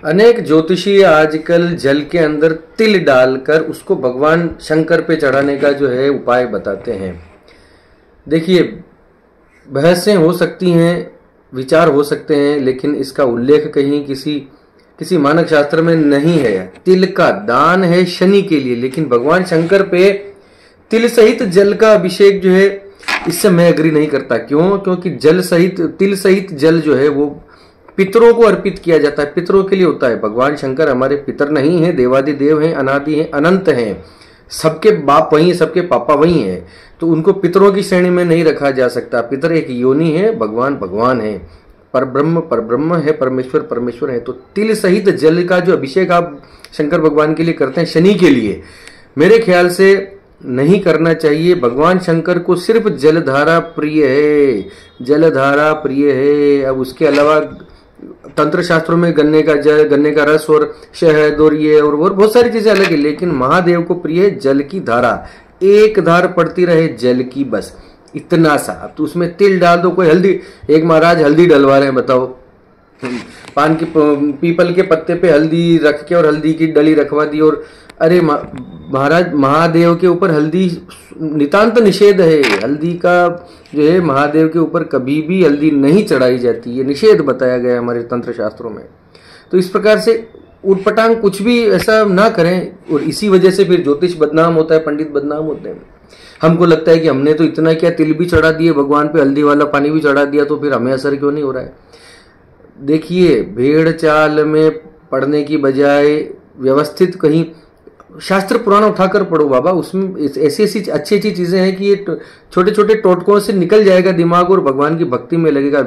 अनेक ज्योतिषी आजकल जल के अंदर तिल डालकर उसको भगवान शंकर पे चढ़ाने का जो है उपाय बताते हैं। देखिए, बहसें हो सकती हैं, विचार हो सकते हैं, लेकिन इसका उल्लेख कहीं किसी मानक शास्त्र में नहीं है। तिल का दान है शनि के लिए, लेकिन भगवान शंकर पे तिल सहित जल का अभिषेक जो है, इससे मैं एग्री नहीं करता। क्यों? क्योंकि तिल सहित जल जो है वो पितरों को अर्पित किया जाता है, पितरों के लिए होता है। भगवान शंकर हमारे पितर नहीं है, देवादिदेव हैं, अनादि हैं, अनंत हैं, सबके बाप वही है, सबके पापा वही हैं, तो उनको पितरों की श्रेणी में नहीं रखा जा सकता। पितर एक योनि है, भगवान भगवान है, परब्रह्म है, परमेश्वर परमेश्वर है। तो तिल सहित जल का जो अभिषेक आप शंकर भगवान के लिए करते हैं शनि के लिए, मेरे ख्याल से नहीं करना चाहिए। भगवान शंकर को सिर्फ जलधारा प्रिय है, जलधारा प्रिय है। अब उसके अलावा तंत्र शास्त्रों में गन्ने का जल, गन्ने का रस और शहद और ये और बहुत सारी चीजें अलग है, लेकिन महादेव को प्रिय है जल की धारा, एक धार पड़ती रहे जल की, बस इतना सा। अब तो उसमें तिल डाल दो, कोई हल्दी, एक महाराज हल्दी डलवा रहे हैं, बताओ, पान की पीपल के पत्ते पे हल्दी रख के और हल्दी की डली रखवा दी। और अरे महाराज, महादेव के ऊपर हल्दी नितांत निषेध है। हल्दी का जो है महादेव के ऊपर कभी भी हल्दी नहीं चढ़ाई जाती, ये निषेध बताया गया है हमारे तंत्र शास्त्रों में। तो इस प्रकार से उटपटांग कुछ भी ऐसा ना करें, और इसी वजह से फिर ज्योतिष बदनाम होता है, पंडित बदनाम होते हैं। हमको लगता है कि हमने तो इतना क्या, तिल भी चढ़ा दिए भगवान पे, हल्दी वाला पानी भी चढ़ा दिया, तो फिर हमें असर क्यों नहीं हो रहा है? देखिए, भेड़ चाल में पढ़ने की बजाय व्यवस्थित कहीं शास्त्र पुराण उठाकर पढ़ो बाबा, उसमें ऐसी ऐसी अच्छी अच्छी चीजें हैं कि ये छोटे छोटे टोटकों से निकल जाएगा दिमाग और भगवान की भक्ति में लगेगा।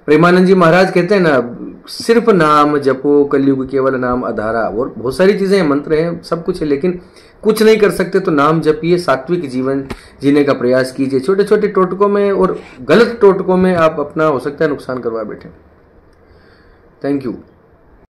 प्रेमानंद जी महाराज कहते हैं ना, सिर्फ नाम जपो कलयुग केवल नाम आधारा। और बहुत सारी चीजें हैं, मंत्र हैं, सब कुछ है, लेकिन कुछ नहीं कर सकते तो नाम जपिए, सात्विक जीवन जीने का प्रयास कीजिए। छोटे छोटे टोटकों में और गलत टोटकों में आप अपना हो सकता है नुकसान करवा बैठे। Thank you.